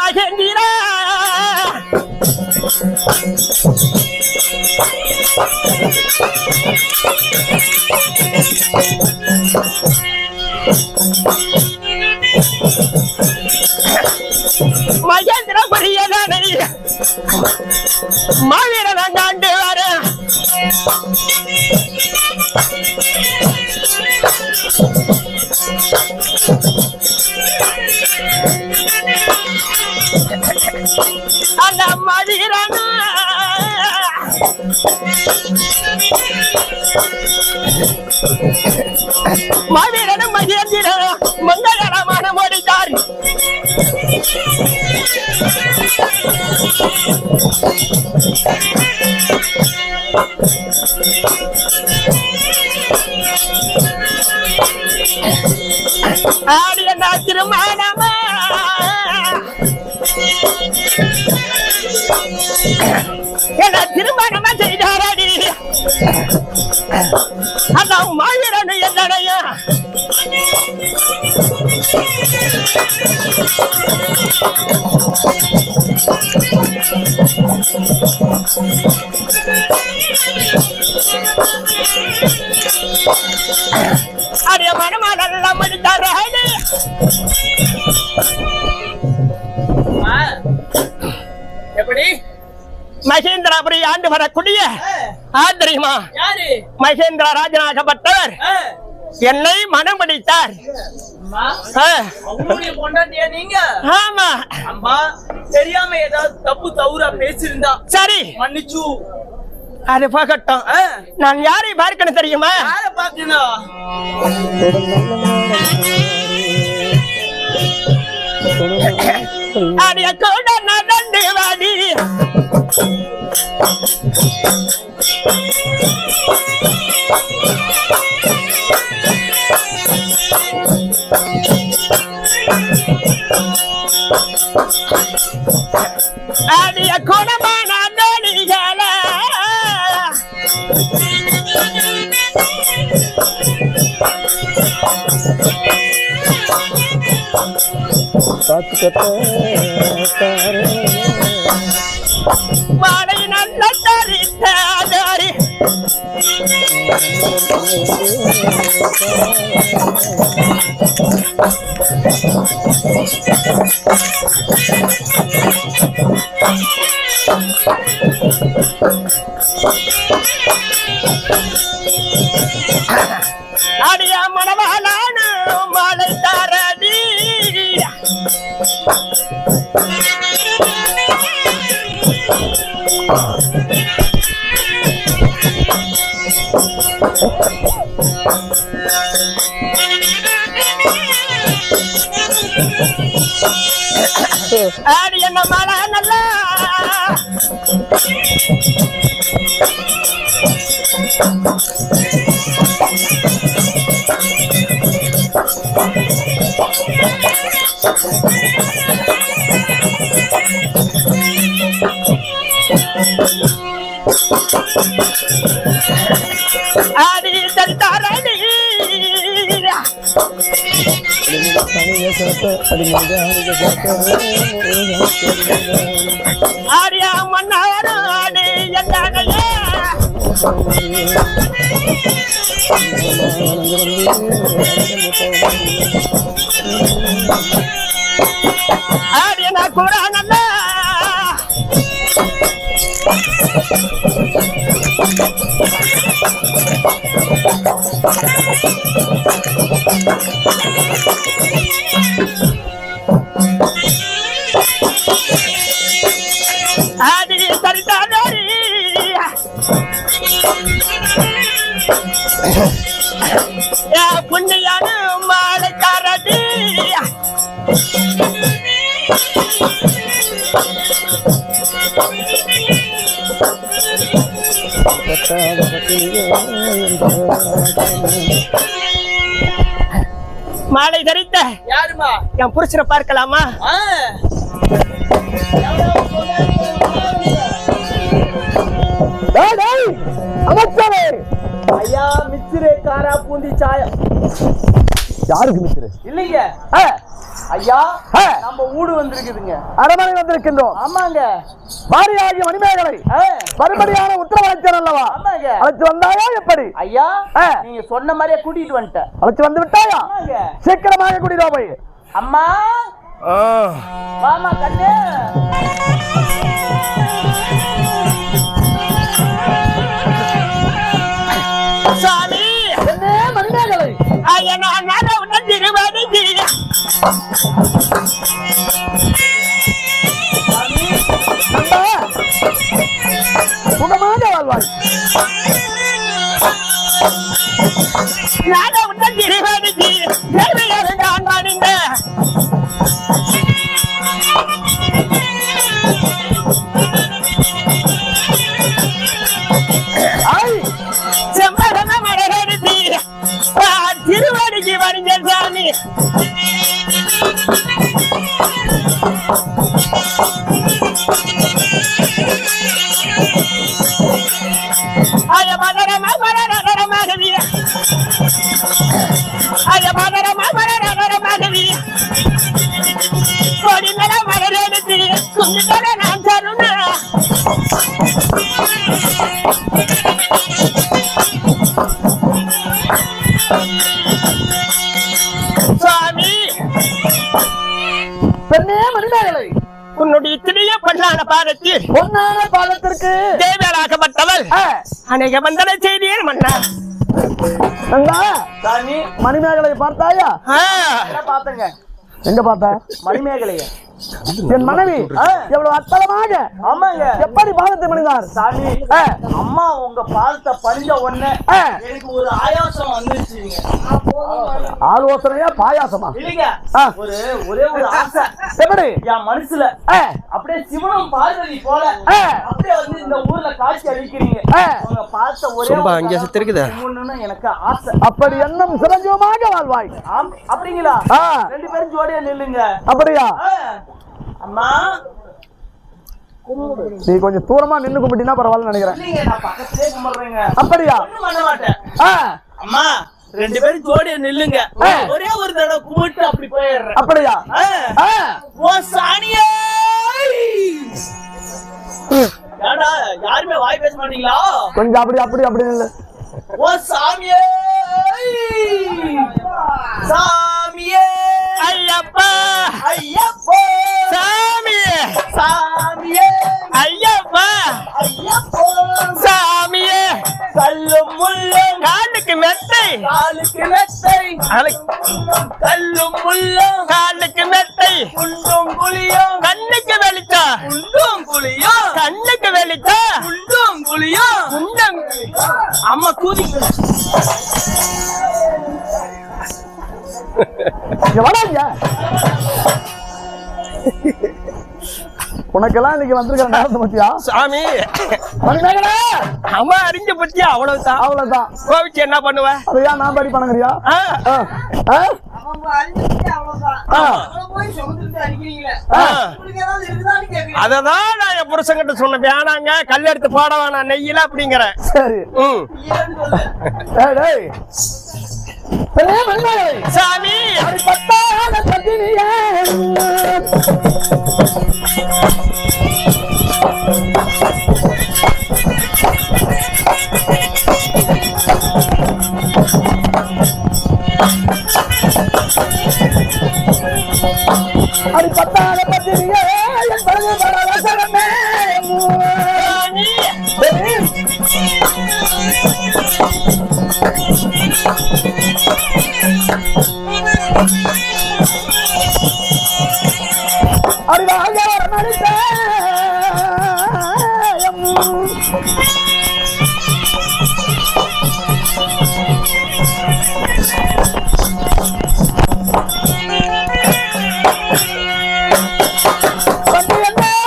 மகேந்திரா மகேந்திர பெரியதானே மாவீரன் ஆண்டு வர அந்த மாவீரன் மாவீரனும் மகேந்திரனும் மங்களகரமான முடித்தார். ஆடிய திருமணமா என்ன திருமணமா செய்தாரடி அந்த மாவீரன் என்னடைய அடைய மனமாடெல்லாம் முடித்தாரு. எப்படி மகேந்திராபுரி ஆண்டு வரக்கூடிய தெரியுமா மகேந்திரா ராஜநாகப்பட்டவர் என்னை மனம் முடித்தார். ஆமா தெரியாம ஏதாவது தப்பு தவறா பேசிருந்தா சரி மன்னிச்சு அது பார்க்கட்டும். நான் யாரை பார்க்கணும் தெரியுமா? யாரை பார்க்கணும்? அடிய கூட நடந்து வாடி அடிய குணமான நோடிகள மாலை நல்ல தரித்தாரி அடிய மனவாளான மாலை தாரடி அடி என்ன மழை நல்லா அடி தரித்தாரடி ஆரியா மன்னாரு அடி எந்தானையே ஆரியா நான் கூட நல்லா ஆடி தரித்தாரி புண்ணியான மாலை தாரடி மாலை தரித்த யாருமா என் புருஷனை பார்க்கலாமா? ஐயா மிச்சிரே காரா பூந்தி சாயம் யாருக்கு மிச்சிரு இல்லைங்க ஐயா நம்ம ஊடு வந்திருக்குதுங்க. அரமனை வந்திருக்கின்றோம். ஆமாங்க. பாரியாகிய மணிமேகலை மறுபடியான உத்தரவு அழைச்சேன் அல்லவா? ஆமாங்க. அழைச்சு வந்தாயா எப்படி? ஐயா நீங்க சொன்ன மாதிரியே கூட்டிட்டு வந்துட்டேன். அழைச்சு வந்து விட்டாயா? சீக்கிரமாக கூட்டிட்டு போய். அம்மா வாமா கண்ணு. சாமி என்ன மணிமேகலை? சுகமாக வாழ்வாய். திருவாடிக்கு வருங்க சாமி. அய மகரமா மகரமாகவி அய மகரமா மகரமாகவி கொடி மேல மலர் எடுத்து கும்பிட நான் தருணா. சுவாமி பெண்ணே மணிமேகலை, உன்னுடைய திரிய பொன்னான பாதத்தில் பொன்னான பாதத்திற்கு தேவராகப்பட்டவள் அநேக வந்தன செய்தியே மன்னா. சாமி மணிமேகலை பார்த்தாயா? பாத்தங்க. எங்க பார்த்த? மணிமேகலைய என் மனைவி எவ்வளவு அற்புதமாக ஆமாங்க எப்படி பாதத்தை மணிந்தார். சாமி அம்மா உங்க பாதத்தை பணிஞ்ச உடனே எனக்கு ஒரு ஆயாசம் வந்துருச்சுங்க. ஆலோசனையா பாயாசமா? இல்லைங்க ஒரே ஒரு ஆசை. எப்படி? என் மனசுல அப்படியே சிவனும் பார்வதி போல அப்படியே வந்து இந்த ஊர்ல காட்சி அளிக்கிறீங்க. உங்க பாதத்தை ஒரே எனக்கு ஆசை. அப்படி எண்ணம் சிரஞ்சீவமாக வாழ்வாய். அப்படிங்களா? ரெண்டு பேரும் ஜோடியா நில்லுங்க. அப்படியா? அம்மா நீ கொஞ்சம் தூரமா நின்னு கும்பிட்டினா பரவாயில்ல நினைக்கிறேன். இல்லைங்க நான் பக்கத்துலயே கும்பிடுறேங்க. அப்படியா? ஒண்ணும் பண்ண மாட்டேன். அம்மா ரெண்டு பேரும் ஜோடியா நில்லுங்க. ஒரே ஒரு தடவை கும்பிட்டு அப்படி போயிடுறேன். அப்படியா? ஓ சாணியே யாடா யாருமே வாய் பேச மாட்டீங்களா? கொஞ்சம் அப்படி அப்படி அப்படி நில்லு. ஓ சாமியே சாமியே ஐயப்பா ஐயப்போ சாமியே சாமியே ஐயப்பா ஐயப்போ சாமியே கல்லும் முள்ளும் காலுக்கு மெத்தை காலுக்கு மெத்தை கல்லும் முள்ளும் காலுக்கு மெத்தை குண்டும் குழியும் கண்ணுக்கு வெளிச்சா குண்டும் குழியும் கண்ணுக்கு வெளிச்சா குண்டும் குழியும் குண்டம். அம்மா கூதி உனக்கெல்லாம் இன்னைக்கு வந்திருக்கிற நேரத்தை பத்தியா? சாமி மணிமேகலை அம்மா அறிஞ்ச பத்தியா? அவ்வளவுதான். அவ்வளவுதான். கோவிச்சு என்ன பண்ணுவ? அதையா நான் படி பண்ணுங்கிறியா? அததான் நான் என் புருஷங்கிட்ட சொன்ன வேணாங்க கல் எடுத்து போட வேணாம் நெய்யில அப்படிங்கிற. சரி சாமி அது பத்தாக பத்திரிகை அறிவாக மனித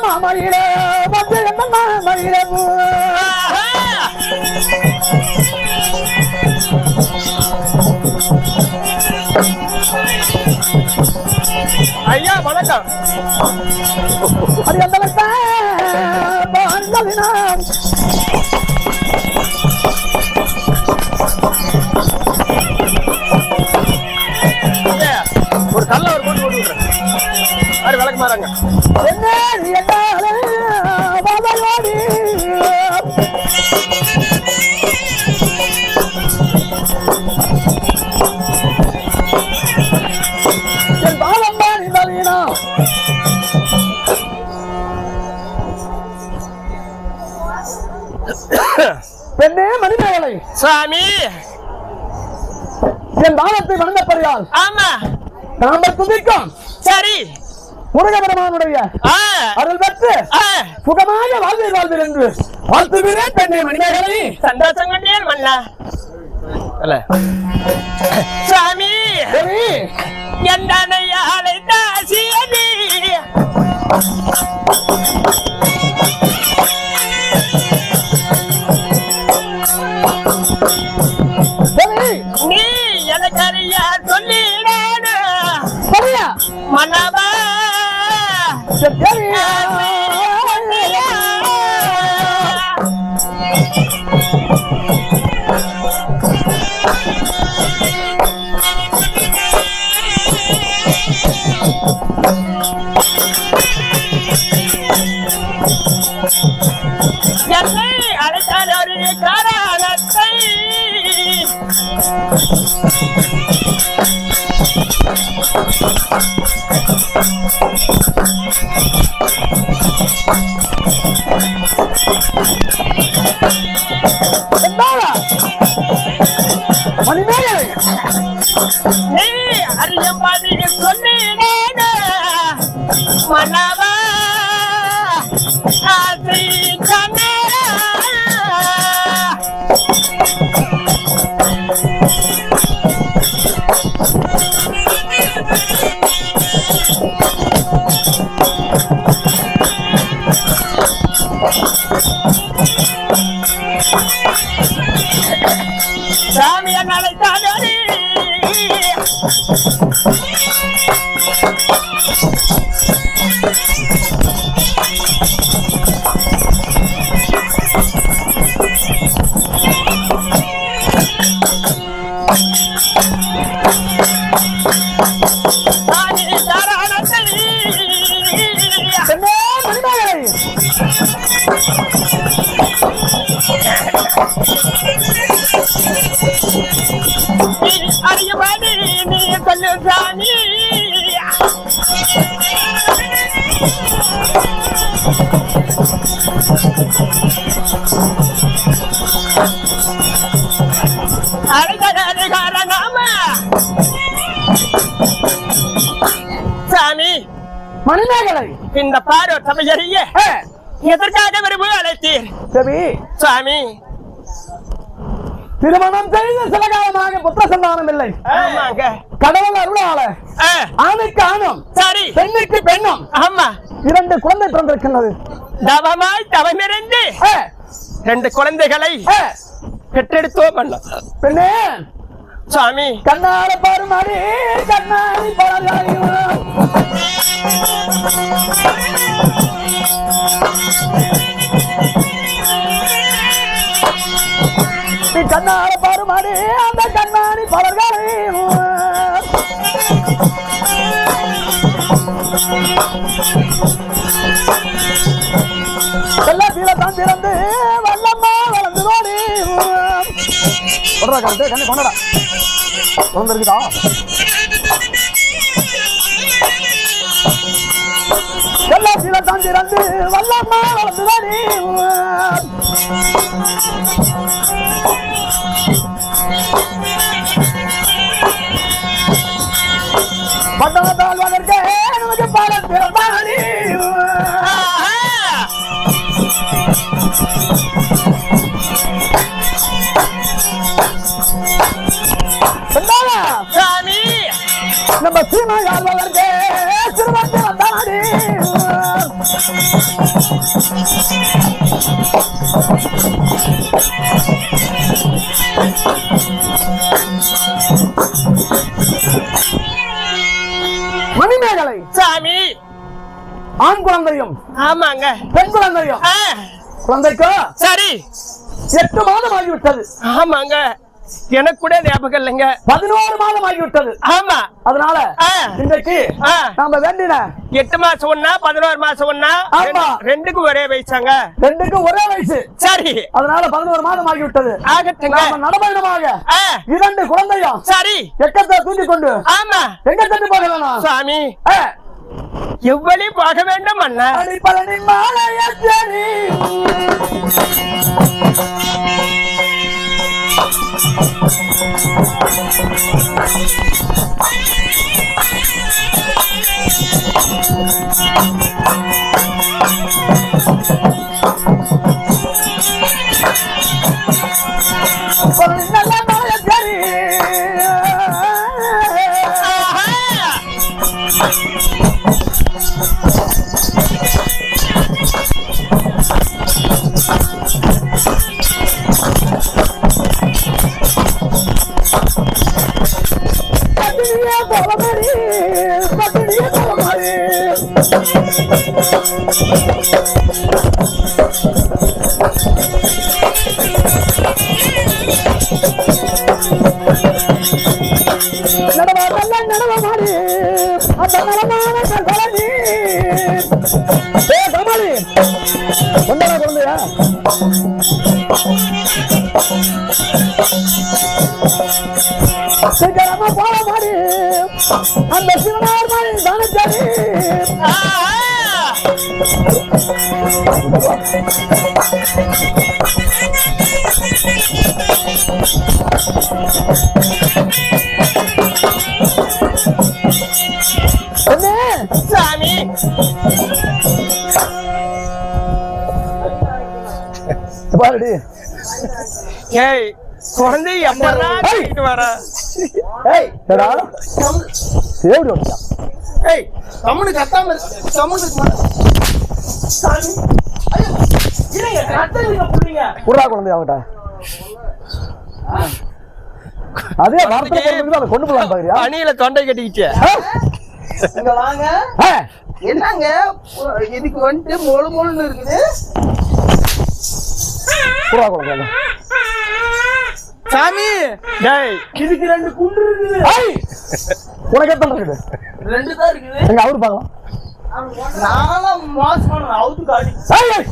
மாமயிலே மாமயிலே ஐயா வணக்கம். அது அந்த ஒரு கல்ல ஒரு போட்டு விடுறேன். மரங்க என்ன நீ என்னாலே வாதாடி என் பாலம்மா நீ தவீனா பெண்ணே மணிமேகலை சாமி என் தானத்தை வணங்கப்படியால் ஆமா நாமல் துதிக்கும் சரி முருகபெருமானுடைய அருள் பெற்று சுகமாக வாழ்வீர் என்று வாழ்த்துகிறேன் பெண்ணே மணிமேகலை. சந்தோஷம் கொண்டேன் மன்னா சாமி என்னை அழைத்த சியதி நீ எனக்கு அறிய சொல்லிடான மன்னவா என்னை அழைத்தால் ஒரு காரணத்தை மணிமேகலை நீ அறியம்படி சொன்னேன் மன்னவா ஆசை கண்ணா சாமியை அழைத்தாடி அறியபாடி நீ சொல்லு சாமி சாமி மணிமேகலை இந்த பாரோ சமையறிய எதற்காக விரும்பு அழைத்தீர் சரி சாமி திருமணம் செய்து சில காலமாக புத்திர சந்தானம் இல்லை. கடவுள் அருளால ஆணுக்கு ஆணும் சரி பெண்ணுக்கு பெண்ணும் ஆமா 2 குழந்தை பிறந்திருக்கின்றது. தவமாய் தவமிருந்து 2 குழந்தைகளை பெற்றெடுத்தோம் அண்ணா. பெண்ணே சாமி கண்ணால பாருமாடி கண்ணாடி பாருமாடி கண்ணால பாருமாடி அந்த கண்ணாடி பலர்களை எல்லாத்தில தான் திறந்து வல்லம்மா வளர்ந்து ஓடி கண்ணு கொண்டடா இருக்குதா எல்லாத்தில தான் திறந்து வல்லம்மா வளர்ந்து ஓடி பட்டணத்தால் வளர்க்க நமக்கு பாடம் பிறந்தாடி சாமி நம்ம சீமையால் வளர்க்க சிறுவன் பிறந்தாடி மணிமேகலை சாமி ஆண் குழந்தையும் ஆமாங்க பெண் குழந்தையும் குழந்தைக்கு சரி 8 மாதம் ஆகிவிட்டது. ஆமாங்க எனக்கு கூட ஞாபகம் இல்லைங்க. 11 மாதம் ஆகிவிட்டது. ஆமா, அதனால இன்றைக்கு நாம வேண்டின 8 மாசம் ஒண்ணா 11 மாசம் ஒண்ணா? ஆமா, ரெண்டுக்கும் ஒரே வயசாங்க. ரெண்டுக்கும் ஒரே வயசு. சரி, அதனால 11 மாதம் ஆகிவிட்டது. ஆகட்டுங்க. நாம நடபயணமாக 2 குழந்தையும் சரி எக்கத்தை தூக்கி கொண்டு ஆமா எங்க தட்டு போக வேணும் சாமி? எவ்வளவு போக வேண்டும் அண்ணா? பழனி மாலையேறி நல்ல மாலையேறி சீக்கிரமா போற மாதிரி அந்த சிவனார் மாதிரி தானே. சாமி பாருடி, ஏய் குழந்தை எப்படா தூக்கிட்டு வர? ஏய் டடா தேவடி ஓடியா. ஏய் கம்முனு கத்தாம கம்முனு சாமி. ஐயோ இருங்க, கத்தறீங்க புள்ளிங்க. புறா குழந்தை அவட்ட அதே வார்த்தை போடுறது அத கொண்டு போலாம் பாக்குறியா? அணியில தொண்டை கட்டிக்கிச்சு. இங்க வாங்க. என்னங்க இதுக்கு வந்து மொளு மொளுன்னு இருக்குது? புறா குழந்தை சாமி. டேய் இதுக்கு 2 குண்டு இருக்குது. ஏய் உனக்கு எத்தனை இருக்குது? 2 தான் இருக்குது. எங்க அவரு பார்க்கலாம். நானா மாஸ்மான அவுத்து காடி. ஏய்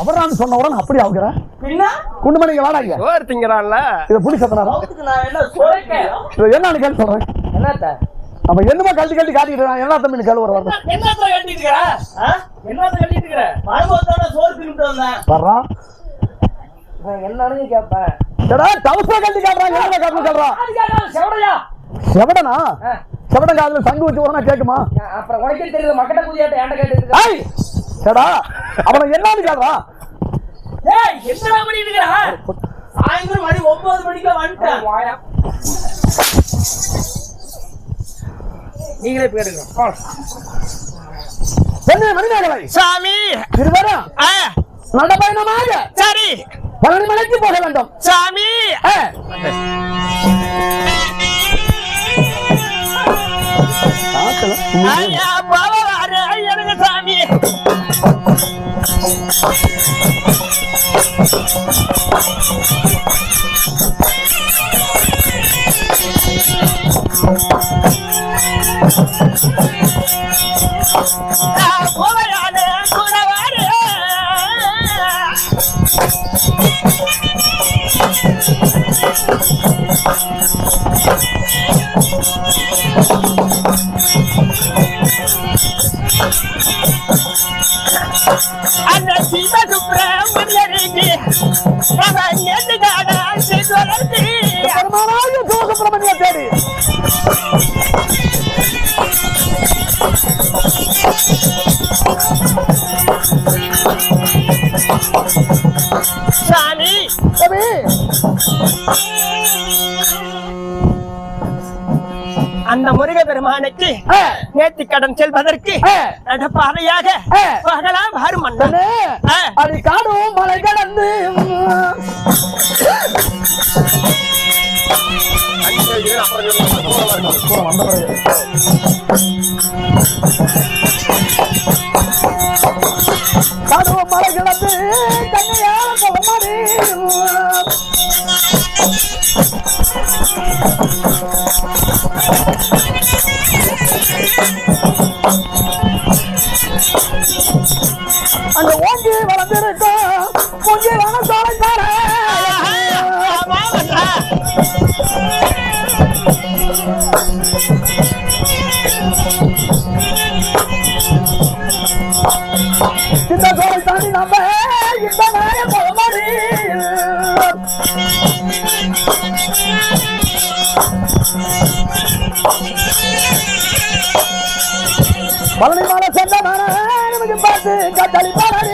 அவரான்னு சொன்ன உடனே அப்படி ஆகுற பின்ன குண்டுமணிங்க வாடாங்க. சோறு திங்கறான்ல, இத புடி சத்தனாரா? அவுத்துக்கு நான் என்ன சோறேக்க? இது என்னன்னு கேளு சொல்றேன். என்னத்த? அப்ப என்னமா கழட்டி கழட்டி காட்டிட்டு இருக்கான்? என்ன தம்பி கேளு ஒரு வார்த்தை. என்னத்த கட்டிட்டு இருக்கற? என்னத்த கட்டிட்டு இருக்கற? மரபோத்தோட சோறு தின்னுட்டு வந்தேன். வர்றா. நான் என்னன்னு கேப்பேன். டடா தவச கழட்டி காட்றாங்க. என்ன காட்டு சொல்றா? அது கேட்டா செவடையா? செவடனா? செவடன் காதுல சங்கு வச்சு வரனா கேக்குமா? அப்புறம் உனக்கே தெரியல மக்கட்ட புதியாட்ட ஏன்ட கேட்டிட்டு இருக்க? ஏய் டடா அவன என்னன்னு கேக்குறா? ஏய் என்னடா பண்ணிட்டு இருக்கற? சாயந்தரம் மணி 9 மணிக்கு வந்துட்டேன். வாயா. நீங்களே போயிடுங்க. என்ன மணிமேகலை சாமி இருவரும் நடபயணமாக சரி பழனி மலைக்கு போக வேண்டும். சாமி ஐயா பாவாரு எனக்கு சாமி. போவையாரு குறவாரு அந்த சீத சுப்பிரமணியருக்கு அவன் எதுக்காக சிவரத்தி பெருமானாய சிவசுப்பிரமணிய தேடி சாமி அந்த முருக பெருமானுக்கு நேர்த்தி கடன் செல்வதற்கு நடப்பாதையாக பகலாம் வரும் மன்னன் அது காடும் மலை கடந்து காடும் மலை கடந்து கண்ணையால போக மாறி அந்த ஓங்கி வளர்ந்திருக்கும் மூஞ்சி வள சோழக்கார இந்த சோழை தாண்டி நம்ம இந்த நாய போமாடி பழனி மலை சென்ற நமக்கு பார்த்து கட்டளி பாடி